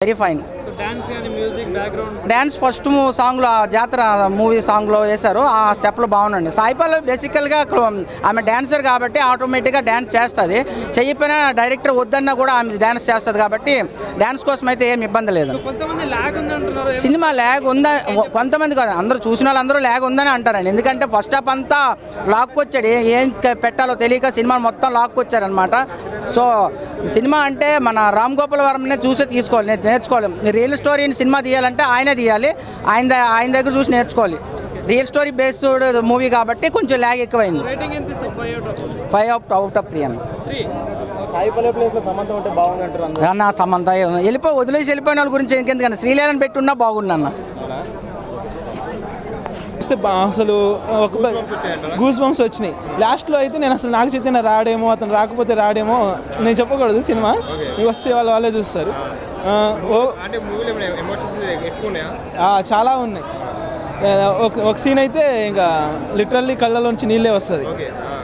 Very fine. Dance first సాంగ్లో జాతర movie సాంగ్లో వేశారు, ఆ స్టెప్లు బాగున్నాయండి. సాయి పల్లవి బేసికల్గా ఆమె డాన్సర్ కాబట్టి ఆటోమేటిక్గా డ్యాన్స్ చేస్తుంది. చెయ్యిపోయినా డైరెక్టర్ వద్దన్నా కూడా ఆమె డ్యాన్స్ చేస్తుంది కాబట్టి డ్యాన్స్ కోసం అయితే ఏమి ఇబ్బంది లేదు. సినిమా ల్యాగ్ ఉందా కొంతమంది కాదు, అందరూ చూసిన వాళ్ళందరూ ల్యాగ్ ఉందని అంటారండి. ఎందుకంటే ఫస్ట్ హాఫ్ అంతా లాక్కొచ్చాడు, ఏం పెట్టాలో తెలియక సినిమా మొత్తం లాక్కొచ్చారనమాట. సో సినిమా అంటే మన రామ్ గోపాల్ వర్మనే చూసే తీసుకోవాలి, నేర్చుకోవాలి. రియల్ స్టోరీని సినిమా తీయాలంటే ఆయనే తీయాలి, ఆయన దగ్గర చూసి నేర్చుకోవాలి. రియల్ స్టోరీ బేస్డ్ మూవీ కాబట్టి కొంచెం ల్యాగ్ ఎక్కువైంది. 5/3 అన్న. అన్న సమంత వదిలేసి వెళ్ళిపోయిన వాళ్ళ గురించి ఇంకెందుకన్నా శ్రీలీలను పెట్టున్నా బాగుండన్న. అసలు ఒక గూస్ బంప్స్ వచ్చినాయి. లాస్ట్లో అయితే నేను అసలు నాగ చైతన్య రాడేమో, అతను రాకపోతే రాడేమో నేను చెప్పకూడదు. సినిమా వచ్చే వాళ్ళే చూస్తారు. చాలా ఉన్నాయి. ఒక సీన్ అయితే ఇంకా లిటరల్లీ కళ్ళలోంచి నీళ్ళే వస్తుంది.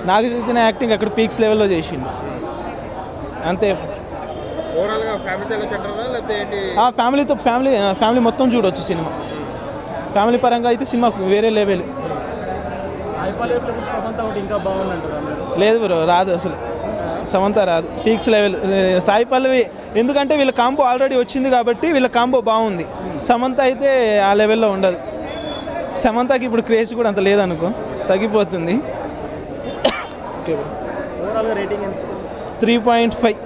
నాగ చైతన్య యాక్టింగ్ అక్కడ పీక్స్ లెవెల్లో చేసిండు అంతే. ఫ్యామిలీ మొత్తం చూడవచ్చు సినిమా. ఫ్యామిలీ పరంగా అయితే సినిమా వేరే లెవెల్. లేదు బ్రో, రాదు అసలు. సమంత రాదు, పీక్స్ లెవెల్. సాయి పల్లవి ఎందుకంటే వీళ్ళ కాంబో ఆల్రెడీ వచ్చింది కాబట్టి వీళ్ళ కాంబో బాగుంది. సమంత అయితే ఆ లెవెల్లో ఉండదు. సమంతకి ఇప్పుడు క్రేజ్ కూడా అంత లేదనుకో, తగ్గిపోతుంది. 3.5.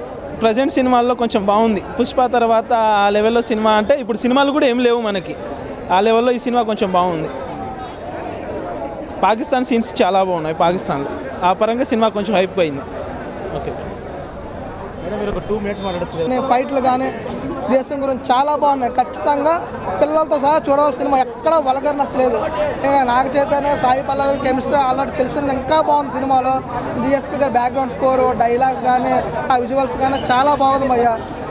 ప్రజెంట్ సినిమాల్లో కొంచెం బాగుంది. పుష్ప తర్వాత ఆ లెవెల్లో సినిమా అంటే ఇప్పుడు సినిమాలు కూడా ఏం లేవు మనకి, ఆ లెవెల్లో ఈ సినిమా కొంచెం బాగుంది. పాకిస్తాన్ సీన్స్ చాలా బాగున్నాయి పాకిస్తాన్లో, ఆ పరంగా సినిమా కొంచెం హైప్ అయింది. ఓకే, మీరు ఒక 2 minutes మాట్లాడచ్చు. ఫైట్లు కానీ దేశం గురించి చాలా బాగున్నాయి. ఖచ్చితంగా పిల్లలతో సహా చూడవలసిన సినిమా, ఎక్కడ వల్గర్నెస్ లేదు. ఇంకా నాగ చైతన్య సాయి పల్లవి కెమిస్ట్రీ ఆల్రెడీ తెలిసింది, ఇంకా బాగుంది సినిమాలో. డిఎస్పీ గారి బ్యాక్గ్రౌండ్ స్కోరు, డైలాగ్స్ కానీ ఆ విజువల్స్ కానీ చాలా బాగుంది భయ్య.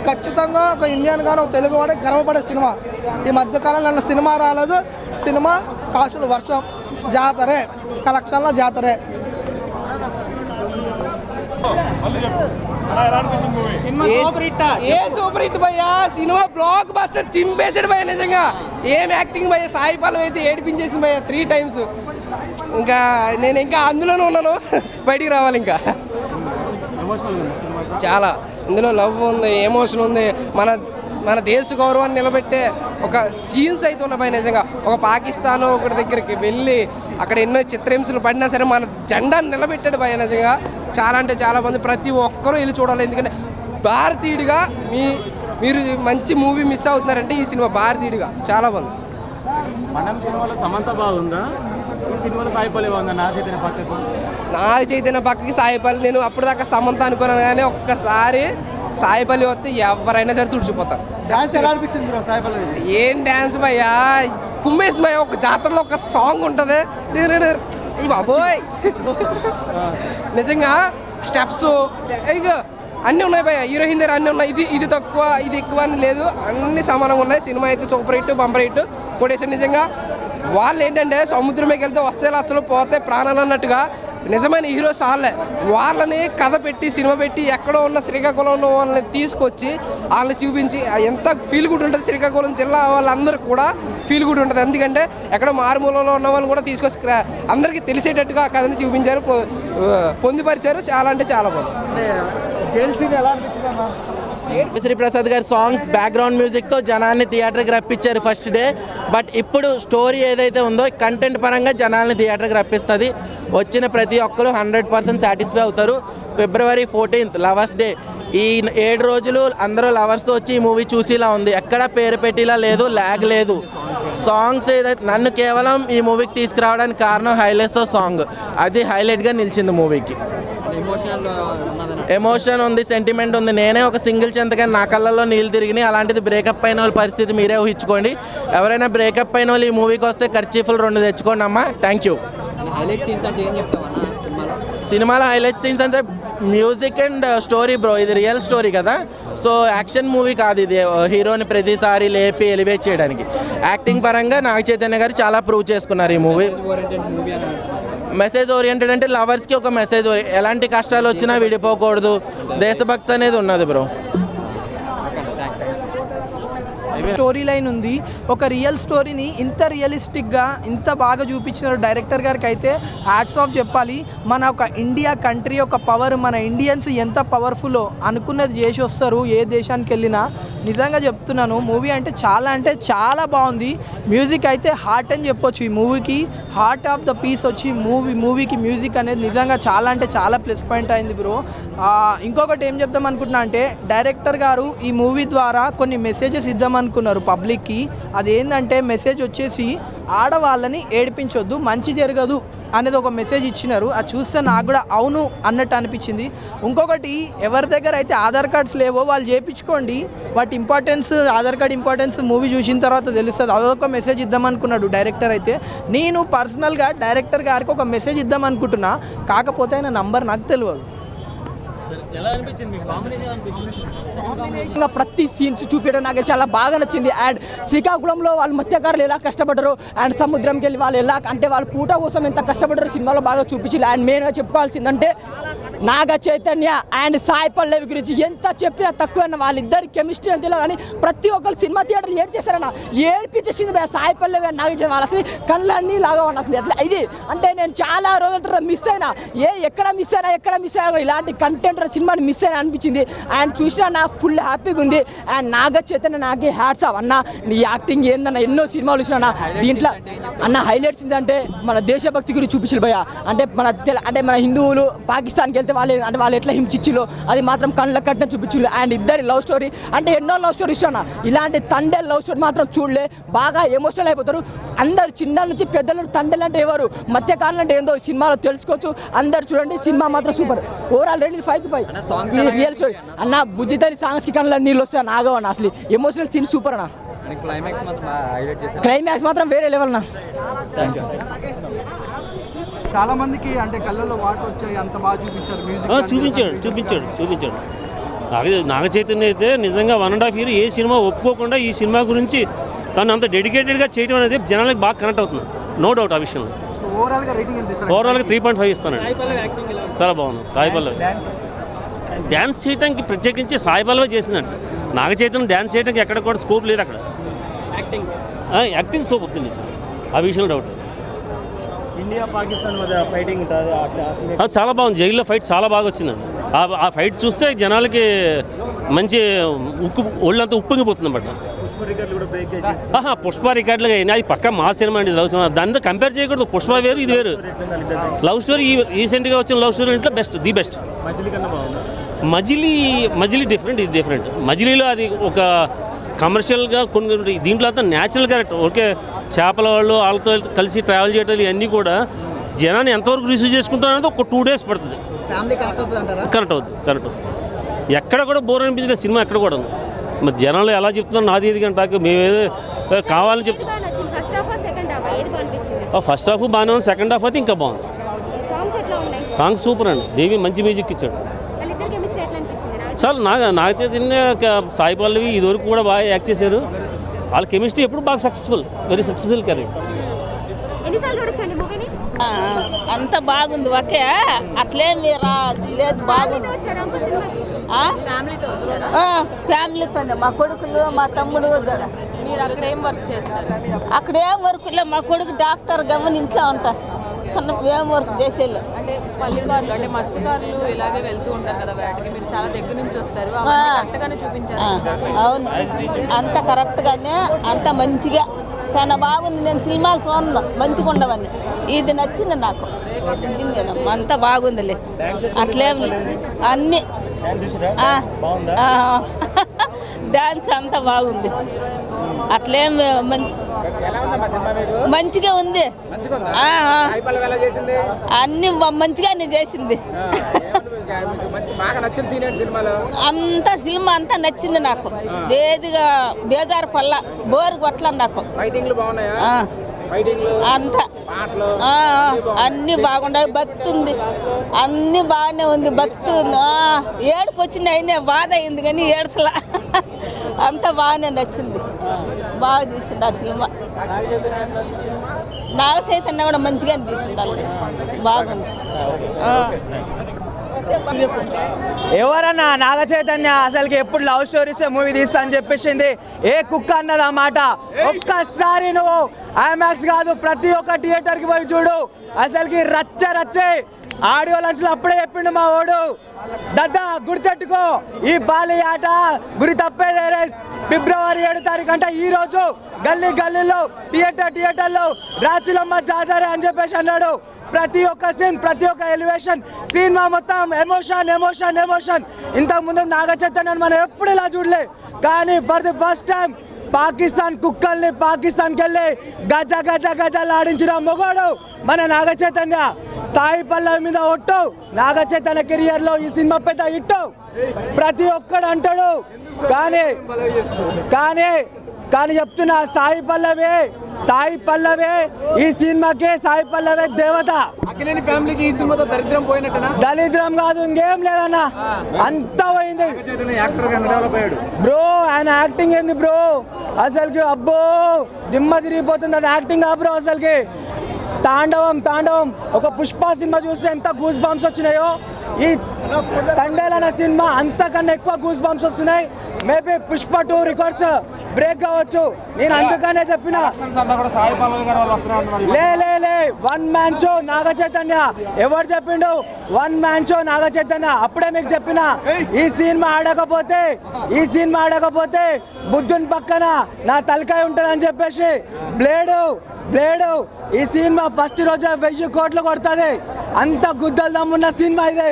ఖచ్చితంగా ఒక ఇండియన్ కానీ ఒక తెలుగు వాడే గర్వపడే సినిమా. ఈ మధ్యకాలంలో నన్ను సినిమా రాలేదు, సినిమా కాసులు వర్షం, జాతరే కలెక్షన్లో జాతరే. సూపర్ హిట్ భయ్యా, సినిమా బ్లాక్ బస్టర్, చింపేసాడు భయ్య. నిజంగా ఏం యాక్టింగ్ భయ్య. సాయి పల్లవి అయితే ఏడిపించేసింది భయ్య 3 times. ఇంకా నేను ఇంకా అందులోనే ఉన్నాను, బయటికి రావాలి. ఇంకా చాలా ఇందులో లవ్ ఉంది, ఎమోషన్ ఉంది, మన దేశ గౌరవాన్ని నిలబెట్టే ఒక సీన్స్ అయితే ఉన్నాయి. నిజంగా ఒక పాకిస్తాన్ ఒకటి దగ్గరికి వెళ్ళి అక్కడ ఎన్నో చిత్రహింసలు పడినా సరే మన జెండాను నిలబెట్టాడు భయ. నిజంగా చాలా అంటే చాలా మంది ప్రతి ఒక్కరూ వెళ్ళి చూడాలి. ఎందుకంటే భారతీయుడిగా మీరు మంచి మూవీ మిస్ అవుతున్నారంటే ఈ సినిమా భారతీయుడిగా చాలా బాగుంది. మనం సినిమాలో సమంత బాగుందా, ఈ సినిమాలో సాయి పల్లవి బాగుందా? నాగ చైతన్య పక్కకి సాయి పల్లవి, నేను అప్పటిదాకా సమంత అనుకున్నాను కానీ ఒక్కసారి సాయి పల్లవి వస్తే ఎవరైనా సరే తుడిచిపోతారు. ఏం డ్యాన్స్ భయ్యా, కుమ్మేసి భయ్య. ఒక జాతరలో ఒక సాంగ్ ఉంటుంది బాబోయ్, నిజంగా స్టెప్స్ ఇక అన్నీ ఉన్నాయి భయ్య. హీరోయిన్ దగ్గర అన్నీ ఉన్నాయి. ఇది తక్కువ ఇది ఎక్కువ అని లేదు, అన్నీ సమానంగా ఉన్నాయి. సినిమా అయితే super hit, bumper hit quotation. నిజంగా వాళ్ళు ఏంటంటే సముద్రంలోకి వెళ్తే వస్తే లక్షలు పోతే ప్రాణాలు అన్నట్టుగా నిజమైన హీరోస్ వాళ్ళని కథ పెట్టి సినిమా పెట్టి ఎక్కడో ఉన్న శ్రీకాకుళం ఉన్న వాళ్ళని తీసుకొచ్చి వాళ్ళని చూపించి ఎంత ఫీల్ గుడ్ ఉంటుంది. శ్రీకాకుళం జిల్లా వాళ్ళందరికీ కూడా ఫీల్ గుడ్ ఉంటుంది. ఎందుకంటే ఎక్కడో మారుమూలలో ఉన్న వాళ్ళని కూడా తీసుకొచ్చి అందరికీ తెలిసేటట్టుగా కథని చూపించారు, పొందుపరిచారు. చాలా అంటే చాలా బాగుంది. శ్రీప్రసాద్ గారి సాంగ్స్, బ్యాక్గ్రౌండ్ మ్యూజిక్తో జనాన్ని థియేటర్కి రప్పించారు ఫస్ట్ డే. బట్ ఇప్పుడు స్టోరీ ఏదైతే ఉందో కంటెంట్ పరంగా జనాల్ని థియేటర్కి రప్పిస్తుంది. వచ్చిన ప్రతి ఒక్కరు 100% సాటిస్ఫై అవుతారు. February 14th lovers day. ఈ 7 రోజులు అందరూ లవర్స్తో వచ్చి ఈ మూవీ చూసేలా ఉంది. ఎక్కడ పేరు పెట్టేలా లేదు, ల్యాగ్ లేదు. సాంగ్స్ ఏదైతే నన్ను కేవలం ఈ మూవీకి తీసుకురావడానికి కారణం హైలైట్స్తో సాంగ్, అది హైలైట్గా నిలిచింది మూవీకి. ఎమోషన్ ఉంది, సెంటిమెంట్ ఉంది. నేనే ఒక సింగిల్ చెంతగానే నా కళ్ళల్లో నీళ్ళు తిరిగినాయి. అలాంటిది బ్రేకప్ అయిన వాళ్ళ పరిస్థితి మీరే ఊహించుకోండి. ఎవరైనా బ్రేకప్ అయిన వాళ్ళు ఈ మూవీకి వస్తే ఖర్చీఫులు 2 తెచ్చుకోండి అమ్మా. Thank you. సినిమాలో హైలైట్ సీన్స్ అంటే మ్యూజిక్ అండ్ స్టోరీ బ్రో. ఇది రియల్ స్టోరీ కదా, సో యాక్షన్ మూవీ కాదు ఇది. హీరోని ప్రతిసారి లేపి ఎలివేట్ చేయడానికి యాక్టింగ్ పరంగా నాగ చైతన్య గారు చాలా ప్రూవ్ చేసుకున్నారు ఈ మూవీ. మెసేజ్ ఓరియంటెడ్ అంటే లవర్స్కి ఒక మెసేజ్, ఎలాంటి కష్టాలు వచ్చినా విడిపోకూడదు, దేశభక్తి అనేది ఉన్నది బ్రో. స్టోరీ లైన్ ఉంది. ఒక రియల్ స్టోరీని ఇంత రియలిస్టిక్గా ఇంత బాగా చూపించిన డైరెక్టర్ గారికి అయితే హ్యాట్స్ ఆఫ్ చెప్పాలి. మన ఒక ఇండియా కంట్రీ ఒక పవర్, మన ఇండియన్స్ ఎంత పవర్ఫుల్లో అనుకున్నది చేసి వస్తారు ఏ దేశానికి వెళ్ళినా. నిజంగా చెప్తున్నాను, మూవీ అంటే చాలా బాగుంది. మ్యూజిక్ అయితే హార్ట్ అని చెప్పొచ్చు. ఈ మూవీకి హార్ట్ ఆఫ్ ద పీస్ వచ్చి మూవీకి మ్యూజిక్ అనేది నిజంగా చాలా ప్లస్ పాయింట్ అయింది బ్రో. ఇంకొకటి ఏం చెప్దాం అనుకుంటున్నా అంటే డైరెక్టర్ గారు ఈ మూవీ ద్వారా కొన్ని మెసేజెస్ ఇద్దామనుకున్నారు పబ్లిక్కి. అదేంటంటే మెసేజ్ వచ్చేసి ఆడవాళ్ళని ఏడిపించొద్దు, మంచి జరగదు అనేది ఒక మెసేజ్ ఇచ్చినారు. అది చూస్తే నాకు కూడా అవును అన్నట్టు అనిపించింది. ఇంకొకటి, ఎవరి దగ్గర అయితే ఆధార్ కార్డ్స్ లేవో వాళ్ళు చేయించుకోండి. వాటి importance, Aadhaar card importance movie చూసిన తర్వాత తెలుస్తుంది. అదొక మెసేజ్ ఇద్దామనుకున్నాడు డైరెక్టర్ అయితే. నేను పర్సనల్గా డైరెక్టర్ గారికి ఒక మెసేజ్ ఇద్దామనుకుంటున్నా, కాకపోతే ఆయన నంబర్ నాకు తెలియదు. ప్రతి సీన్స్ చూపించడం నాకు చాలా బాగా నచ్చింది. అండ్ శ్రీకాకుళంలో వాళ్ళు మత్స్యకారులు ఎలా కష్టపడ్డారు అండ్ సముద్రంకి వెళ్ళి వాళ్ళు ఎలా అంటే వాళ్ళ పూట కోసం ఎంత కష్టపడ్డారు సినిమాలో బాగా చూపించారు. అండ్ మెయిన్గా చెప్పుకోవాల్సిందంటే నాగ చైతన్య అండ్ సాయి పల్లవి గురించి ఎంత చెప్పినా తక్కువ. వాళ్ళిద్దరి కెమిస్ట్రీ అంతేలా కానీ ప్రతి ఒక్కరు సినిమా థియేటర్లు ఏడ్చేస్తారన్న, ఏడ్పించేసింది సాయి పల్లవి అండ్ నాగ చైతన్య. వాళ్ళు అసలు కళ్ళన్నీ లాగా ఉన్నాయి అసలు. ఎట్లా ఇది అంటే నేను చాలా రోజుల మిస్ అయినా, ఎక్కడ మిస్ అయినా ఇలాంటి కంటెంట్ సినిమాని మిస్ అయినా అనిపించింది. అండ్ చూసినా నాకు ఫుల్ హ్యాపీగా ఉంది. అండ్ నాగ చైతన్య నాకే హ్యాట్స్ ఆఫ్ అన్న, నీ యాక్టింగ్ ఏందన్న, ఎన్నో సినిమాలు చూసినా దీంట్లో అన్న హైలైట్స్ ఏంటంటే మన దేశభక్తి గురించి చూపించారు భయ్య. అంటే మన హిందువులు పాకిస్తాన్కి వెళ్తే వాళ్ళు ఎట్లా హింసించిలో అది మాత్రం కళ్ళ కట్టిన చూపించారు. అండ్ ఇద్దరి లవ్ స్టోరీ అంటే ఎన్నో లవ్ స్టోరీ ఇష్టం. ఇలాంటి తండ్రి లవ్ స్టోరీ మాత్రం చూడలే, బాగా ఎమోషనల్ అయిపోతారు అందరు. చిన్న నుంచి పెద్దలు తండ్రులు అంటే ఎవరు, మధ్యకాలం అంటే ఏందో సినిమాలో తెలుసుకోవచ్చు. అందరు చూడండి, సినిమా మాత్రం super. Overall rating 5/5 real story అన్న. బుజ్జితల్లి సాంగ్స్కి కళ్ళ నీళ్ళు వస్తాయి నాగవన్న, అసలు ఎమోషనల్ సీన్ సూపర్ అన్న. క్లైమాక్స్ మాత్రం వేరే లెవెల్ అన్న. చాలా మందికి అంటే కళ్ళల్లో వాటర్ వచ్చాయి, అంత బాగా చూపించారు మ్యూజిక్. చూపించాడు నాగ చైతన్య అయితే నిజంగా 1.5 year ఏ సినిమా ఒప్పుకోకుండా ఈ సినిమా గురించి తను అంత డెడికేటెడ్గా చేయడం అనేది జనాలకు బాగా కనెక్ట్ అవుతుంది. నో డౌట్ ఆ విషయంలో. ఓవరాల్గా 3.5 ఇస్తానండి. చాలా బాగుంది. సాయి పల్లవి డ్యాన్స్ చేయడానికి ప్రత్యేకించి సాయి పల్లవి చేసిందంట. నాగ చైతన్య డ్యాన్స్ చేయడానికి ఎక్కడ కూడా స్కోప్ లేదు అక్కడ. యాక్టింగ్ సూపర్ వచ్చింది, ఆ విషయంలో డౌట్. ఇండియా పాకిస్తాన్ మధ్య ఫైటింగ్ చాలా బాగుంది. జైల్లో ఫైట్ చాలా బాగా వచ్చిందండి. ఆ ఫైట్ చూస్తే జనాలకి మంచి ఒళ్ళంతా ఉప్పొంగిపోతుంది అన్నమాట. పుష్ప రికార్డులుగా అయినా అది పక్క మా సినిమా అండి, లవ్ సినిమా. దానితో కంపేర్ చేయకూడదు. పుష్ప వేరు, ఇది వేరు. లవ్ స్టోరీ రీసెంట్గా వచ్చిన లవ్ స్టోరీ ఇంట్లో ది బెస్ట్. మజిలీ డిఫరెంట్, ఇది డిఫరెంట్. మజిలీలో అది ఒక కమర్షియల్గా కొన్ని, దీంట్లో అంతా న్యాచురల్ క్యారెక్టర్. ఓకే, చేపల వాళ్ళు వాళ్ళతో కలిసి ట్రావెల్ చేయడం ఇవన్నీ కూడా జనాన్ని ఎంతవరకు రిసీవ్ చేసుకుంటారనేది ఒక 2 days పడుతుంది. కరెక్ట్ అవుతుంది. ఎక్కడ కూడా బోర్ అనిపించిన సినిమా ఎక్కడ కూడా ఉంది. మరి జనాలు ఎలా చెప్తున్నారు నాది ఇది గంటకు మేమేదో కావాలని చెప్తున్నాం. ఫస్ట్ హాఫ్ బాగానే ఉంది, సెకండ్ హాఫ్ అయితే ఇంకా బాగుంది. సాంగ్స్ సూపర్ అండి. దేవి మంచి మ్యూజిక్ ఇచ్చాడు. చాలా నాగ చైతన్య సాయి పల్లవి ఇదివరకు కూడా బాగా యాక్ట్ చేశారు. వాళ్ళ కెమిస్ట్రీ ఎప్పుడు బాగా సక్సెస్ఫుల్, వెరీ సక్సెస్ఫుల్ క్యారెక్టర్. అంత బాగుంది. ఓకే, అట్లే మీరు లేదు, బాగుంది. ఫ్యామిలీతోనే, మా కొడుకులు, మా తమ్ముడు. మీరు అక్కడ ఏం వర్క్ చేస్తారు? అక్కడ ఏం వర్క్ లేదు, మా కొడుకు డాక్టర్ గమనించా ఉంటారు. సన్న ఏం వర్క్ చేసేళ్ళు అంటే పల్లెకారులు అంటే మత్స్యకారులు ఇలాగే వెళ్తూ ఉంటారు కదా వేటకి, మీరు చాలా దగ్గర నుంచి వస్తారు, కరెక్ట్గానే చూపించారు. అవును, అంత కరెక్ట్గానే, అంత మంచిగా చాలా బాగుంది. నేను సినిమాలు చూడను, మంచిగా ఉండవని. ఇది నచ్చింది నాకు నిజంగా, అంత బాగుందిలే. అట్లేం అన్నీ డాన్స్ అంతా బాగుంది. అట్లేం మంచిగా ఉంది. అన్ని మంచిగానే చేసింది. అంత సినిమా అంతా నచ్చింది నాకు. ఏదిగా బేజారు పల్ల, బోరు కొట్ల నాకు. అంతా అన్నీ బాగుండాయి. భక్తి ఉంది, అన్నీ బాగానే ఉంది. భక్తి ఉంది. ఏడుపు వచ్చింది, అయినా బాధ అయింది కానీ ఏడుసలా. అంతా బాగానే నచ్చింది, బాగా తీసింది ఆ సినిమా. నాగ చైతన్య కూడా మంచిగానే తీసింది, బాగుంది. ఎవరన్నా నాగ చైతన్య అసలుకి ఎప్పుడు లవ్ స్టోరీస్ మూవీ తీస్తా అని చెప్పేసింది ఏ కుక్క అన్నది ఆ మాట. ఒక్కసారి నువ్వు ఐమాక్స్ కాదు ప్రతి ఒక్క థియేటర్కి పోయి చూడు, అసలుకి రచ్చే ఆడియో లంచ్లో అప్పుడే చెప్పిండు మా ఓడు. దద్దా గుర్తెట్టుకో, ఈ బాలి ఆట గురి తప్పేదే రేస్. ఫిబ్రవరి 7 తారీఖు అంటే ఈ రోజు గల్లీలో థియేటర్లో రాచులమ్మ జాతర అని చెప్పేసి అన్నాడు. ప్రతి ఒక్క సీన్, ప్రతి ఒక్క ఎలివేషన్, సినిమా మొత్తం ఎమోషన్. ఇంతకుముందు నాగ చైతన్యని మనం ఎప్పుడు ఇలా చూడలే, కానీ for the first time Pakistan కుక్కల్ని పాకిస్తాన్కి వెళ్ళి గజ ఆడించిన మొగోడు మన నాగ చైతన్య. సాయి పల్లవి మీద ఒట్టు, నాగ చైతన్య కెరియర్లో ఈ సినిమా పెద్ద హిట్ ప్రతి ఒక్కడు అంటాడు. కానీ చెప్తున్నా, సాయి పల్లవి ఈ సినిమాకి సాయి పల్లవి దేవత. ఫ్యామిలీకి ఈ సినిమాతో దరిద్రం పోయినట్టేనా? దరిద్రం కాదు, ఇంకేం లేదన్నా, అంతా పోయింది బ్రో. ఆయన యాక్టింగ్ ఏంది బ్రో అసలుకి, అబ్బో దిమ్మ తిరిగిపోతుంది. అది యాక్టింగ్ ఆ బ్రో అసలుకి. తాండవం ఒక పుష్ప సినిమా చూస్తే ఎంత గూస్ బంప్స్ వచ్చినాయో, ఈ తండేల్ అనే సినిమా అంతకన్నా ఎక్కువ గూస్ బంప్స్ వస్తున్నాయి. మేబీ పుష్ప 2 రికార్డ్స్ బ్రేక్ కావచ్చు. నేను అందుకనే చెప్పిన లే 1 man షో నాగ చైతన్య. ఎవరు చెప్పిండు 1 man షో నాగ చైతన్య? అప్పుడే మీకు చెప్పిన, ఈ సినిమా ఆడకపోతే బుద్ధుని పక్కన నా తలకాయ ఉంటుంది అని చెప్పేసి. బ్లేడు ఈ సినిమా ఫస్ట్ రోజు 1000 కోట్లు కొడుతుంది. అంత గుద్దలు దమ్మున్న సినిమా ఇది.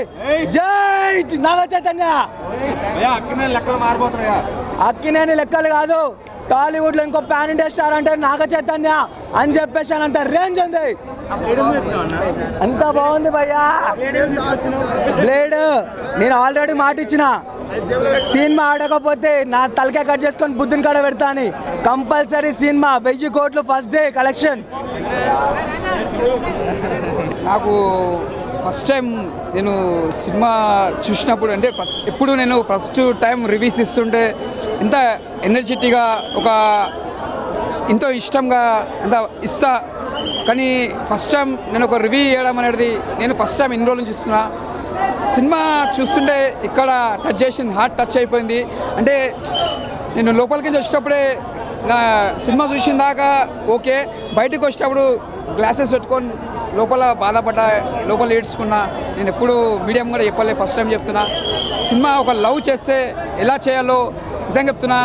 జై నాగ చైతన్య. అక్కినేని లెక్కలు కాదు, టాలీవుడ్ లో ఇంకో పాన్ ఇండియా స్టార్ అంటే నాగ చైతన్య అని చెప్పేసి అంత రేంజ్ ఉంది. అంత బాగుంది భయ్యా. బ్లేడ్ నేను ఆల్రెడీ మాట ఇచ్చిన, సినిమా ఆడకపోతే నా తలకాయ కట్ చేసుకొని బుద్ధిని కాడ పెడతా అని. కంపల్సరీ సినిమా 1000 కోట్లు ఫస్ట్ డే కలెక్షన్. నాకు ఫస్ట్ టైం నేను సినిమా చూసినప్పుడు అంటే ఎప్పుడు నేను ఫస్ట్ టైం రివ్యూస్ ఇస్తుంటే ఎంత ఎనర్జెటిక్గా ఎంతో ఇష్టంగా ఎంత ఇస్తా, కానీ ఫస్ట్ టైం నేను ఒక రివ్యూ చేయడం అనేది నేను ఫస్ట్ టైం ఇన్ని రోజుల నుంచి ఇస్తున్నా. సినిమా చూస్తుంటే ఇక్కడ టచ్ చేసింది, హార్ట్ టచ్ అయిపోయింది. అంటే నేను లోపలికి వచ్చేటప్పుడే నా సినిమా చూసిన దాకా ఓకే, బయటకు వచ్చేటప్పుడు గ్లాసెస్ పెట్టుకొని లోపల బాధపడ్డా, లోపల ఏడ్చుకున్నా. నేను ఎప్పుడు మీడియం కూడా చెప్పలే, ఫస్ట్ టైం చెప్తున్నా. సినిమా ఒక లవ్ చేస్తే ఎలా చేయాలో నిజంగా చెప్తున్నా.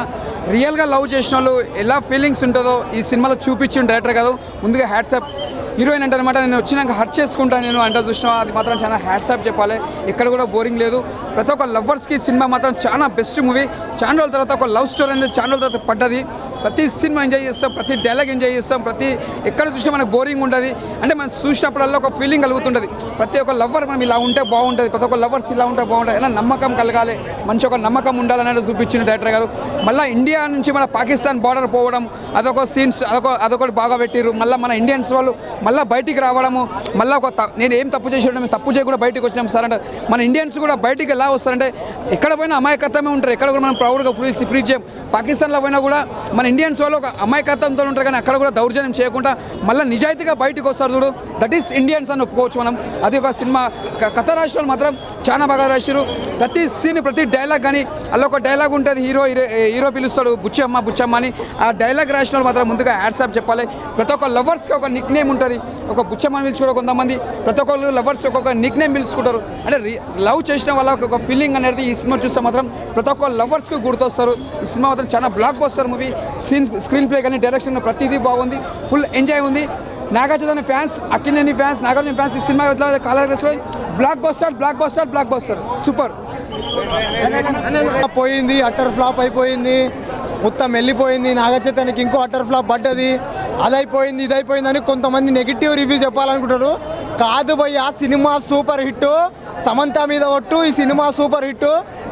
రియల్గా లవ్ చేసిన వాళ్ళు ఎలా ఫీలింగ్స్ ఉంటుందో ఈ సినిమాలో చూపించిన డైరెక్టర్ కాదు. ముందుగా హ్యాట్సాప్. హీరోయిన్ అంటే అనమాట, నేను వచ్చినాక హర్ట్ చేసుకుంటాను నేను అంటే చూసినా, అది మాత్రం చాలా హ్యాట్సాప్ చెప్పాలి. ఎక్కడ కూడా బోరింగ్ లేదు. ప్రతి ఒక్క లవర్స్కి సినిమా మాత్రం చాలా బెస్ట్ మూవీ. చాలా రోజుల తర్వాత ఒక లవ్ స్టోరీ అనేది చాలా రోజుల తర్వాత పడ్డది. ప్రతి సినిమా ఎంజాయ్ చేస్తాం, ప్రతి డైలాగ్ ఎంజాయ్ చేస్తాం, ప్రతి ఎక్కడ చూసినా మనకు బోరింగ్ ఉంటుంది. అంటే మనం చూసినప్పుడల్లా ఒక ఫీలింగ్ కలుగుతుంటుంది. ప్రతి ఒక్క లవర్ మనం ఇలా ఉంటే బాగుంటుంది, ప్రతి ఒక్క లవర్స్ ఇలా ఉంటే బాగుంటుంది, అయినా నమ్మకం కలగాలి, మంచి ఒక నమ్మకం ఉండాలనేది చూపించిన డైరెక్టర్ గారు. మళ్ళీ ఇండియా నుంచి మన పాకిస్తాన్ బార్డర్ పోవడం, అదొక సీన్స్, అదొకటి బాగా పెట్టిర్రు. మళ్ళీ మన ఇండియన్స్ వాళ్ళు మళ్ళీ బయటికి రావడము, మళ్ళీ నేను ఏం తప్పు చేసి మేము తప్పు చేయకుండా బయటకు వచ్చినాం సార్ అంటే. మన ఇండియన్స్ కూడా బయటికి ఎలా వస్తారంటే, ఎక్కడ పోయినా అమాయకత్వమే ఉంటారు, ఎక్కడ కూడా మనం ప్రౌడ్గా ప్రీచ్ చేయం. పాకిస్తాన్లో పోయినా కూడా మన ఇండియన్స్ వాళ్ళు ఒక అమాయకత్వంతో ఉంటారు, కానీ అక్కడ కూడా దౌర్జన్యం చేయకుండా మళ్ళీ నిజాయితీగా బయటకు వస్తారు చూడు, దట్ ఈస్ ఇండియన్స్ అని ఒప్పుకోవచ్చు మనం. అది ఒక సినిమా కథ రాసిన వాళ్ళు మాత్రం చాలా బాగా రాశారు. ప్రతి సీన్, ప్రతి డైలాగ్ కానీ అలా ఒక డైలాగ్ ఉంటుంది. హీరో పిలుస్తాడు బుచ్చమ్మ అని. ఆ డైలాగ్ రాసిన వాళ్ళు మాత్రం ముందుగా హ్యాట్సాప్ చెప్పాలి. ప్రతి ఒక్క లవర్స్కి ఒక నిక్ నేమ్ ఉంటుంది. ఒక బుచ్చమ్మని పిలుచుకోవడం కొంతమంది, ప్రతి ఒక్కరు లవర్స్ ఒక్కొక్క నిక్ నేమ్ పిలుచుకుంటారు. అంటే లవ్ చేసిన వాళ్ళకి ఒక ఫీలింగ్ అనేది ఈ సినిమా చూస్తే మాత్రం ప్రతి ఒక్క లవర్స్కి గుర్తొస్తారు. ఈ సినిమా మాత్రం చాలా blockbuster movie. Screenplay కానీ డైరెక్షన్ ప్రతిదీ బాగుంది, ఫుల్ ఎంజాయ్ ఉంది. Naga Chaitanya fans, Akkineni fans, Nagarjuna fans ఈ సినిమా కాలర్ బ్లాక్ బస్టర్ సూపర్. పోయింది, అట్టర్ ఫ్లాప్ అయిపోయింది, మొత్తం వెళ్ళిపోయింది. నాగ చైతన్యకి ఇంకో అట్టర్ ఫ్లాప్ పడ్డది, అదైపోయింది ఇదైపోయింది అని కొంతమంది నెగిటివ్ రివ్యూ చెప్పాలనుకుంటారు. కాదు భయ్యా, సినిమా సూపర్ హిట్. సమంత మీద ఒట్టు, ఈ సినిమా సూపర్ హిట్.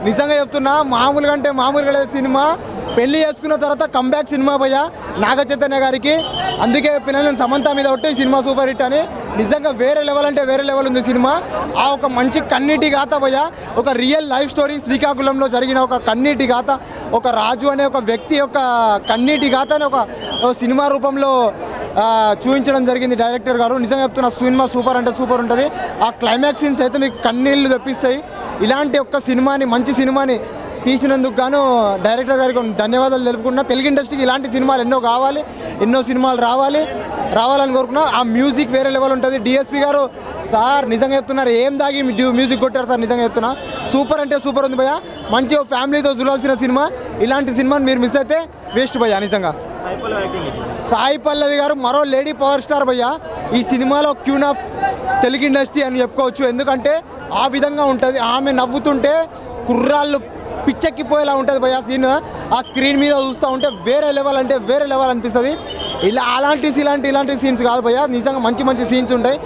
నిజంగా చెప్తున్నా, మామూలుగా అంటే మామూలుగా లేదు సినిమా. పెళ్లి చేసుకున్న తర్వాత కంబ్యాక్ సినిమా భయ్యా నాగ చైతన్య గారికి. అందుకే చెప్పిన నేను సమంత మీద ఒట్టు, ఈ సినిమా సూపర్ హిట్ అని. నిజంగా వేరే లెవెల్ అంటే వేరే లెవెల్ ఉంది సినిమా. ఆ ఒక మంచి కన్నీటి గాథ భయ్యా, ఒక రియల్ లైఫ్ స్టోరీ. శ్రీకాకుళంలో జరిగిన ఒక కన్నీటి గాథ, ఒక రాజు అనే ఒక వ్యక్తి యొక్క కన్నీటి గాథ అని ఒక సినిమా రూపంలో చూపించడం జరిగింది డైరెక్టర్ గారు. నిజంగా చెప్తున్న సినిమా సూపర్ అంటే సూపర్ ఉంటుంది. ఆ క్లైమాక్స్ సీన్స్ అయితే మీకు కన్నీళ్ళు తెప్పిస్తాయి. ఇలాంటి ఒక్క సినిమాని, మంచి సినిమాని తీసినందుకు గాను డైరెక్టర్ గారికి ధన్యవాదాలు తెలుపుకుంటున్నా. తెలుగు ఇండస్ట్రీకి ఇలాంటి సినిమాలు ఎన్నో కావాలి, ఎన్నో సినిమాలు రావాలని కోరుకున్నా. ఆ మ్యూజిక్ వేరే లెవెల్ ఉంటుంది. డిఎస్పీ గారు సార్ నిజంగా చెప్తున్నారు, ఏం దాగి మ్యూజిక్ కొట్టారు సార్, నిజంగా చెప్తున్నా సూపర్ అంటే సూపర్ ఉంది భయ్య. మంచిగా ఫ్యామిలీతో చూడాల్సిన సినిమా. ఇలాంటి సినిమాని మీరు మిస్ అయితే వేస్ట్ భయ్య. నిజంగా సాయి పల్లవి గారు మరో లేడీ పవర్ స్టార్ భయ్య. ఈ సినిమాలో క్యూన్ ఆఫ్ తెలుగు ఇండస్ట్రీ అని చెప్పుకోవచ్చు. ఎందుకంటే ఆ విధంగా ఉంటుంది. ఆమె నవ్వుతుంటే కుర్రాళ్ళు పిచ్చెక్కిపోయేలా ఉంటుంది భయ్య సీన్. ఆ స్క్రీన్ మీద చూస్తూ ఉంటే వేరే లెవెల్ అంటే వేరే లెవెల్ అనిపిస్తుంది. ఇలాంటి సీన్స్ కాదు భయ్య, నిజంగా మంచి సీన్స్ ఉంటాయి.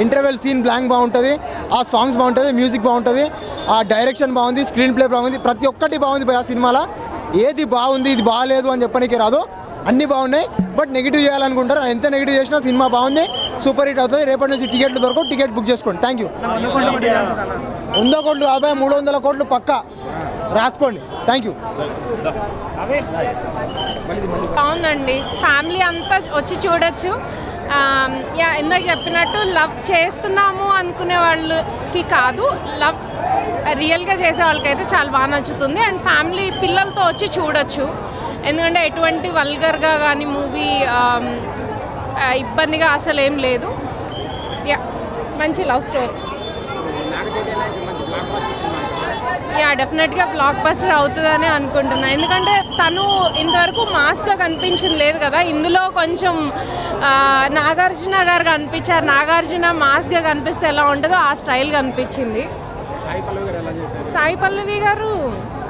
ఇంటర్వెల్ సీన్ బ్లాంక్ బాగుంటుంది, ఆ సాంగ్స్ బాగుంటుంది, మ్యూజిక్ బాగుంటుంది, ఆ డైరెక్షన్ బాగుంది, స్క్రీన్ ప్లే బాగుంది, ప్రతి ఒక్కటి బాగుంది భయ్య సినిమాలో. ఏది బాగుంది ఇది బాగాలేదు అని చెప్పడానికి రాదు, అన్నీ బాగున్నాయి. బట్ నెగిటివ్ చేయాలనుకుంటారు, ఎంత నెగిటివ్ చేసినా సినిమా బాగుంది, సూపర్ హిట్ అవుతుంది. రేపటి నుంచి టికెట్లు దొరకవు, టికెట్ బుక్ చేసుకోండి. Thank you. 100 కోట్లు కాదు, 300 కోట్లు పక్కా రాసుకోండి. Thank you. బాగుందండి, ఫ్యామిలీ అంతా వచ్చి చూడొచ్చు. ఇందాక చెప్పినట్టు లవ్ చేస్తున్నాము అనుకునే వాళ్ళకి కాదు, లవ్ రియల్గా చేసే వాళ్ళకైతే చాలా బాగా నచ్చుతుంది. అండ్ ఫ్యామిలీ పిల్లలతో వచ్చి చూడొచ్చు. ఎందుకంటే ఎటువంటి వల్గర్గా కానీ మూవీ ఇబ్బందిగా అసలు ఏం లేదు. మంచి లవ్ స్టోరీ. డెఫినెట్గా బ్లాక్ బస్టర్ అవుతుందని అనుకుంటున్నాను. ఎందుకంటే తను ఇంతవరకు మాస్గా కనిపించింది లేదు కదా, ఇందులో కొంచెం నాగార్జున గారు కనిపించారు. నాగార్జున మాస్గా కనిపిస్తే ఎలా ఉంటుందో ఆ స్టైల్ కనిపించింది. సాయి పల్లవి గారు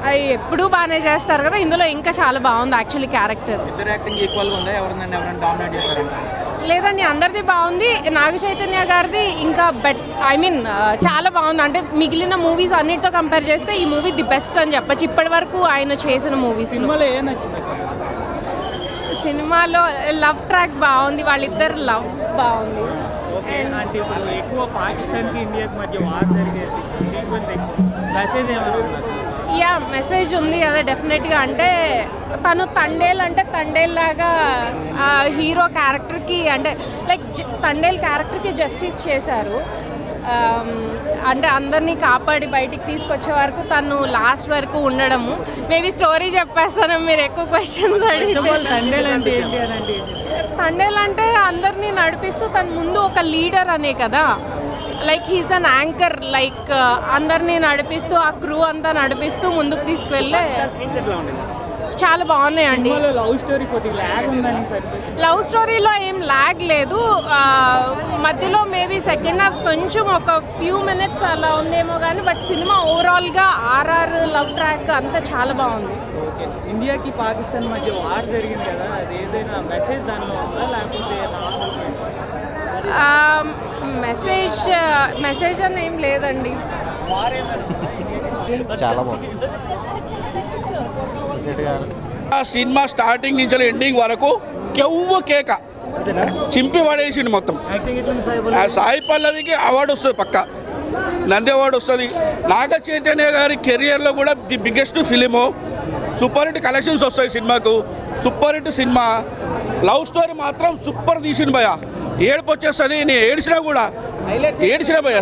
అవి ఎప్పుడూ బాగానే చేస్తారు కదా, ఇందులో ఇంకా చాలా బాగుంది యాక్చువల్లీ క్యారెక్టర్. లేదండి, అందరిది బాగుంది. నాగ చైతన్య గారిది ఇంకా చాలా బాగుంది. అంటే మిగిలిన మూవీస్ అన్నిటితో కంపేర్ చేస్తే ఈ మూవీ ది బెస్ట్ అని చెప్పచ్చు ఇప్పటి వరకు ఆయన చేసిన మూవీస్. సినిమాలో లవ్ ట్రాక్ బాగుంది, వాళ్ళిద్దరు లవ్ బాగుంది. మెసేజ్ ఉంది కదా డెఫినెట్గా. అంటే తను తండేల్ అంటే తండేల్ లాగా హీరో క్యారెక్టర్కి, అంటే లైక్ తండేల్ క్యారెక్టర్కి జస్టిస్ చేశారు. అంటే అందరినీ కాపాడి బయటికి తీసుకొచ్చే వరకు తను లాస్ట్ వరకు ఉండడము. మేబీ స్టోరీ చెప్పేస్తాను మీరు ఎక్కువ క్వశ్చన్స్ అడిగితే. తండేల్ అంటే అందరినీ నడిపిస్తూ తను ముందు ఒక లీడర్ అనే కదా, like he's an anchor, like అందరినీ నడిపిస్తూ ఆ క్రూ అంతా నడిపిస్తూ ముందుకు తీసుకువెళ్ళే చాలా బాగున్నాయండి. లవ్ స్టోరీలో ఏం ల్యాగ్ లేదు. మధ్యలో మేబీ సెకండ్ హాఫ్ కొంచెం ఒక ఫ్యూ మినిట్స్ అలా ఉందేమో కానీ, బట్ సినిమా ఓవరాల్గా ఆర్ఆర్ లవ్ ట్రాక్ అంతా చాలా బాగుంది. ఇండియాకి పాకిస్తాన్ మధ్య వార్ జరిగింది కదా, అది ఏదైనా మెసేజ్ దానిలో ఉందా లేకపోతే మెసేజ్ అని ఏం లేదండి. చాలా బాగుంది సినిమా. స్టార్టింగ్ నుంచి ఎండింగ్ వరకు కెవ్వు కేక చింపి పడేసిండు మొత్తం. సాయి పల్లవికి అవార్డు వస్తుంది, పక్క నంది అవార్డు వస్తుంది. నాగ చైతన్య గారి కెరియర్లో కూడా the biggest film. Super hit collections వస్తాయి సినిమాకు, super hit cinema. Love story మాత్రం సూపర్ తీసిండు భయ. ఏడుపు వచ్చేస్తుంది, నేను ఏడ్చినా భయ.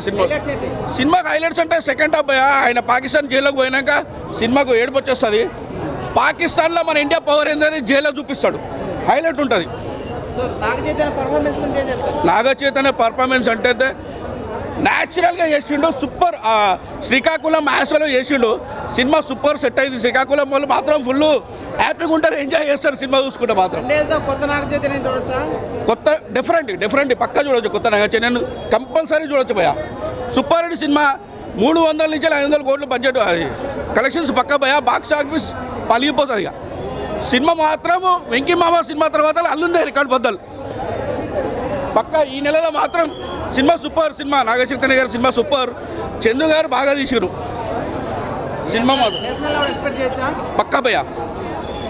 సినిమాకి హైలైట్స్ అంటే సెకండ్ హాఫ్ భయ. ఆయన పాకిస్తాన్ జైల్లోకి పోయినాక సినిమాకు ఏడుపు వచ్చేస్తుంది. పాకిస్తాన్లో మన ఇండియా పవర్ ఏందని జైల్లో చూపిస్తాడు, హైలైట్ ఉంటుంది. నాగ చైతన్య పర్ఫార్మెన్స్ అంటే న్యాచురల్గా చేసిండు, సూపర్. శ్రీకాకుళం మ్యాచ్లో చేసిండు, సినిమా సూపర్ సెట్ అయింది. శ్రీకాకుళం వాళ్ళు మాత్రం ఫుల్ హ్యాపీగా ఉంటారు, ఎంజాయ్ చేస్తారు సినిమా చూసుకుంటే మాత్రం. కొత్త డిఫరెంట్ పక్కా చూడవచ్చు. కొత్త నాగ చైతన్య కంపల్సరీ చూడవచ్చు భయ. Super hit cinema. 300 నుంచి 500 కోట్లు బడ్జెట్, కలెక్షన్స్ పక్కా భయ. బాక్స్ ఆఫీస్ పలిగిపోతుంది ఇక. సినిమా మాత్రము వెంకీ మామ సినిమా తర్వాత అల్లుందే రికార్డ్ బద్దలు పక్కా. ఈ నెలలో మాత్రం cinema super. Cinema Naga Chaitanya గారి సినిమా సూపర్. చందు గారు బాగా తీసారు సినిమా మాత్రం పక్కా భయ.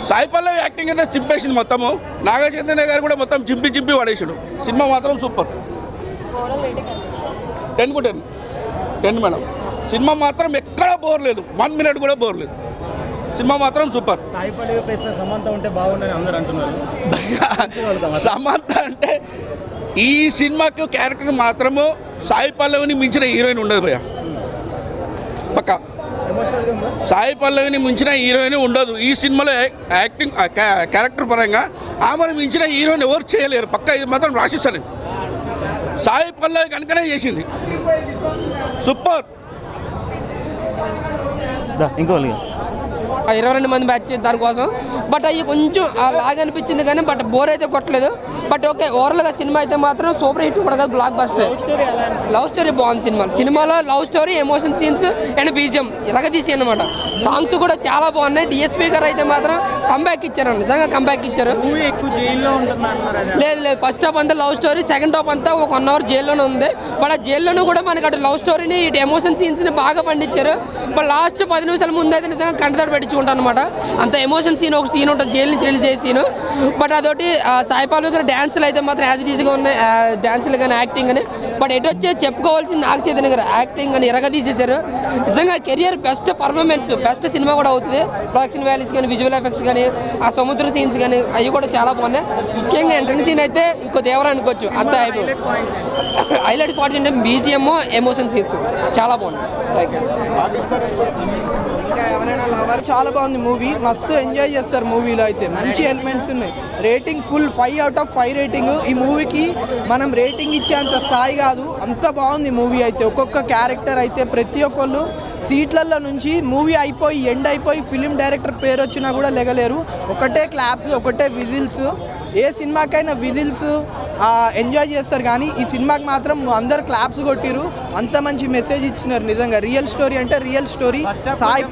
సాయి పల్లవి యాక్టింగ్ అయితే చింపేసింది మొత్తము. నాగ చైతన్య గారు కూడా మొత్తం చింపి పడేసాడు. సినిమా మాత్రం సూపర్. 10 మేడం. సినిమా మాత్రం ఎక్కడా బోర్ లేదు, 1 మినిట్ కూడా బోర్ లేదు. సినిమా మాత్రం సూపర్. సాయి పల్లవి ప్లేస్లో సమంత ఉంటే బాగుండని అందరూ అంటున్నారు. సమంత అంటే ఈ సినిమాకు క్యారెక్టర్ మాత్రము సాయి పల్లవిని మించిన హీరోయిన్ ఉండదు భయ్య. పక్క సాయి పల్లవిని మించిన హీరోయిన్ ఉండదు ఈ సినిమాలో. యాక్టింగ్ క్యారెక్టర్ పరంగా ఆమెను మించిన హీరోయిన్ ఎవరు చేయలేరు. పక్క ఇది మాత్రం రాసిస్తాను. సాయి పల్లవి కనుకనే చేసింది. సూపర్. ఇంకో 22 మంది బ్యాచ్ దానికోసం. బట్ అవి కొంచెం లాగ్ అనిపించింది కానీ బట్ బోర్ అయితే కొట్టలేదు. బట్ ఓకే, ఓవరాల్గా సినిమా అయితే మాత్రం సూపర్ హిట్ కూడా కాదు, బ్లాక్ బస్టర్. లవ్ స్టోరీ బాగుంది సినిమాలో love story, emotion scenes and BGM ఇలాగ తీసి అనమాట. సాంగ్స్ కూడా చాలా బాగున్నాయి. డిఎస్పీ గారు అయితే మాత్రం కంబ్యాక్ ఇచ్చారు, నిజంగా కంబ్యాక్ ఇచ్చారు. లేదు ఫస్ట్ హాఫ్ అంతా లవ్ స్టోరీ, సెకండ్ హాఫ్ అంతా ఒక 1 అవర్ జైల్లోనే ఉంది. బట్ ఆ జైల్లోనూ కూడా మనకి అటు లవ్ స్టోరీని ఇటు ఎమోషన్ సీన్స్ని బాగా పండించారు. బట్ లాస్ట్ 10 నిమిషాల ముందు అయితే నిజంగా కంటదారు పెట్టించుకుంటాను అనమాట. అంత ఎమోషన్ సీన్, ఒక సీన్ ఉంటుంది జైలు నుంచి రిలీజ్ చేసే సీన్. బట్ అదొకటి సాయి పల్లవి గారి డ్యాన్సులు అయితే మాత్రం యాజ్ ఇట్ ఈజ్గా ఉన్నాయి, డ్యాన్సులు కానీ యాక్టింగ్ అని. బట్ ఎటు వచ్చే చెప్పుకోవాల్సింది నాగ చైతన్య గారు యాక్టింగ్ అని ఎరగ తీసేశారు. నిజంగా career best performance, best cinema కూడా అవుతుంది. ప్రొడక్షన్ వాల్యూస్ కానీ, విజువల్ ఎఫెక్ట్స్ కానీ, ఆ సముద్ర సీన్స్ కానీ అవి కూడా చాలా బాగున్నాయి. ముఖ్యంగా ఎంట్రన్ సీన్ అయితే ఇంకో దేవరా అనుకోవచ్చు. అంత హైలైట్ పార్ట్స్ అంటే బీజిఎం, ఎమోషన్ సీన్స్ చాలా బాగున్నాయి. చాలా బాగుంది మూవీ, మస్తు ఎంజాయ్ చేస్తారు. మూవీలో అయితే మంచి ఎలిమెంట్స్ ఉన్నాయి. Rating full 5 out of 5 rating. ఈ మూవీకి మనం రేటింగ్ ఇచ్చేంత స్థాయి కాదు, అంత బాగుంది మూవీ అయితే. ఒక్కొక్క క్యారెక్టర్ అయితే ప్రతి ఒక్కళ్ళు సీట్లలో నుంచి మూవీ అయిపోయి ఎండ్ అయిపోయి ఫిలిం డైరెక్టర్ పేరు వచ్చినా కూడా లెగలేరు. ఒకటే క్లాప్స్, ఒకటే విజిల్స్. ఏ సినిమాకైనా విజిల్స్ ఎంజాయ్ చేస్తారు కానీ ఈ సినిమాకి మాత్రం అందరు క్లాప్స్ కొట్టిరు. అంత మంచి మెసేజ్ ఇచ్చినారు. నిజంగా రియల్ స్టోరీ అంటే రియల్ స్టోరీ. సాయి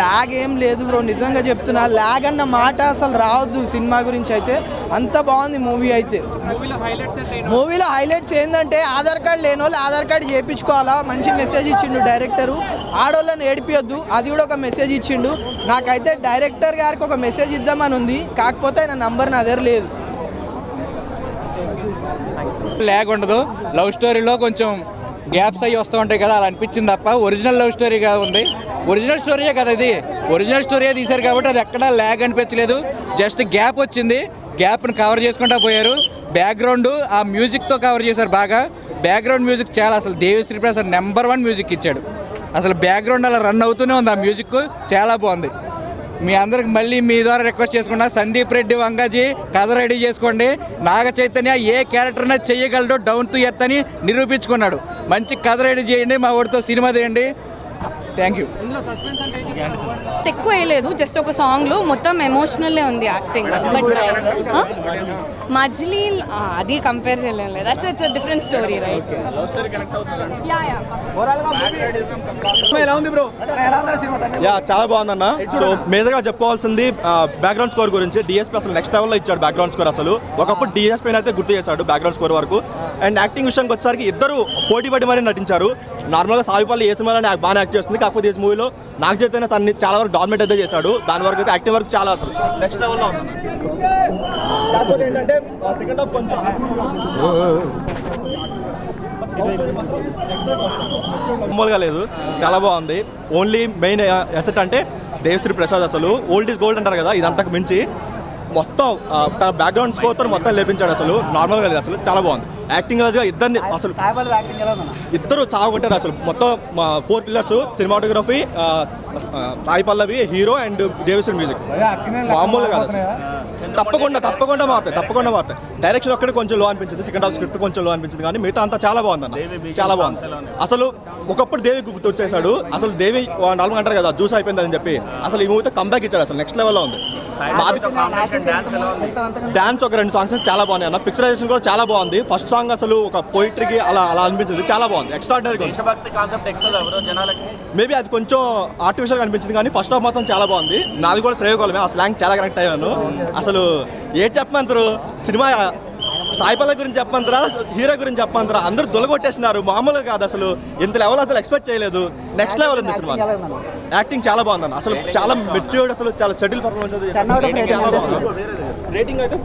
ల్యాగ్ ఏం లేదు బ్రో, నిజంగా చెప్తున్నా. ల్యాగ్ అన్న మాట అసలు రావద్దు సినిమా గురించి అయితే. అంత బాగుంది మూవీ అయితే. మూవీలో హైలైట్స్ ఏంటంటే ఆధార్ కార్డు లేని వాళ్ళు ఆధార్ కార్డు చేయించుకోవాలా, మంచి మెసేజ్ ఇచ్చిండు డైరెక్టరు. ఆడోళ్ళని ఏడిపియొద్దు, అది కూడా ఒక మెసేజ్ ఇచ్చిండు. నాకైతే డైరెక్టర్ గారికి ఒక మెసేజ్ ఇద్దామని ఉంది, కాకపోతే ఆయన నంబర్ నా దగ్గర లేదు. ల్యాగ్ ఉండదు. లవ్ స్టోరీలో కొంచెం గ్యాప్స్ అయ్యి వస్తూ ఉంటాయి కదా, అలా అనిపించింది తప్ప ఒరిజినల్ లవ్ స్టోరీగా ఉంది. ఒరిజినల్ స్టోరీయే కదా ఇది, ఒరిజినల్ స్టోరీయే తీశారు కాబట్టి అది ఎక్కడా ల్యాగ్ అనిపించలేదు. జస్ట్ గ్యాప్ వచ్చింది, గ్యాప్ని కవర్ చేసుకుంటూ పోయారు. బ్యాక్గ్రౌండ్ ఆ మ్యూజిక్తో కవర్ చేశారు బాగా. బ్యాక్గ్రౌండ్ మ్యూజిక్ చాలా, అసలు దేవిశ్రీ ప్రసాద్ నెంబర్ 1 మ్యూజిక్ ఇచ్చాడు. అసలు బ్యాక్గ్రౌండ్ అలా రన్ అవుతూనే ఉంది, ఆ మ్యూజిక్ చాలా బాగుంది. మీ అందరికి మళ్ళీ మీ ద్వారా రిక్వెస్ట్ చేసుకున్నా, సందీప్ రెడ్డి వంగాజీ కథ రెడీ చేసుకోండి. నాగ చైతన్య ఏ క్యారెక్టర్నే చేయగలడో డౌన్ టు ఎర్త్ అని నిరూపించుకున్నాడు. మంచి కథ రెడీ చేయండి, మా వాడితో సినిమా తీయండి. Thank you. ఎక్కువ వేయలేదు, జస్ట్ ఒక సాంగ్లో మొత్తం ఎమోషనల్లే ఉంది యాక్టింగ్. బట్ మజ్లీ అది కంపేర్ చేయలేదు. That's it's different story right. చాలా బాగుందన్న. సో మేజర్గా చెప్పుకోవాల్సింది బ్యాక్గ్రౌండ్ స్కోర్ గురించి. డిఎస్పీ అసలు నెక్స్ట్ లెవెల్లో ఇచ్చాడు బ్యాక్గ్రౌండ్ స్కోర్. అసలు ఒకప్పుడు డిఎస్పీ అయితే గుర్తు చేశాడు బ్యాక్గ్రౌండ్ స్కోర్ వరకు. అండ్ యాక్టింగ్ విషయానికి వచ్చేసరికి ఇద్దరు పోటీ పడి మరీ నటించారు. నార్మల్గా సాయి పల్లవి ఏ సినిమాలో బాగా యాక్ట్ చేస్తుంది, కాకపోతే ఈ మూవీలో నాగ చైతన్య తన్ని చాలా వరకు డామినేట్ అయితే చేశాడు. దాని వరకు అయితే యాక్టింగ్ వరకు చాలా అసలు నెక్స్ట్ లెవెల్లో ఉంది. కాకపోతే ఏంటంటే సెకండ్ హాఫ్ కొంచెం మామూలుగా లేదు, చాలా బాగుంది. ఓన్లీ మెయిన్ అసెట్ అంటే దేవిశ్రీ ప్రసాద్. అసలు ఓల్డ్ ఈజ్ గోల్డ్ అంటారు కదా, ఇదంతకు మించి మొత్తం తన బ్యాక్గ్రౌండ్ స్కోర్తో మొత్తం లేపించాడు. అసలు నార్మల్గా లేదు, అసలు చాలా బాగుంది. యాక్టింగ్ వైజ్గా ఇద్దరిని అసలు ఇద్దరు చావగొట్టారు. అసలు మొత్తం 4 pillars, cinematography, Sai Pallavi hero and Devi Sri music మామూలుగా కాదు అసలు. తప్పకుండా మారుతాయి. డైరెక్షన్ ఒక్కడే కొంచెం లో అనిపించింది, సెకండ్ హాఫ్ స్క్రిప్ట్ కొంచెం లో అనిపించింది, కానీ మిగతా అంతా చాలా బాగుంది అన్న, చాలా బాగుంది. అసలు ఒకప్పుడు దేవి గుర్తు వచ్చేసాడు. అసలు దేవి నార్మల్ అంటారు కదా జ్యూస్ అయిపోయిందని చెప్పి, అసలు ఈ మూవీతో కంబ్యాక్ ఇచ్చాడు. అసలు నెక్స్ట్ లెవెల్లో ఉంది. డాన్స్ ఒక 2 సాంగ్స్ చాలా బాగున్నాయి అన్న. పిక్చరైజేషన్ కూడా చాలా బాగుంది. ఫస్ట్ సాంగ్ అసలు ఒక పోయిటరీకి అలా అనిపించింది, చాలా బాగుంది. ఎక్స్ట్రాడినరీ. మేబీ అది కొంచెం ఆర్టిఫిషియల్ అనిపించింది, కానీ ఫస్ట్ హాఫ్ మాత్రం చాలా బాగుంది. నాది కూడా శ్రేయకోలమే, ఆ స్లాంగ్ చాలా కనెక్ట్ అయ్యాను. అసలు ఏం చెప్పమంటారు, సినిమా సాయి పల్లవి గురించి చెప్పమంటారా, హీరో గురించి చెప్పమంటారా, అందరూ దొలగొట్టేస్తున్నారు. మామూలుగా కాదు, అసలు ఇంత లెవెల్ అసలు ఎక్స్పెక్ట్ చేయలేదు. నెక్స్ట్ లెవెల్ ఉంది సినిమా. యాక్టింగ్ చాలా బాగుంది అసలు, చాలా మెచ్యూర్డ్, అసలు చాలా షటిల్ పర్ఫార్మెన్స్. రేటింగ్ అయితే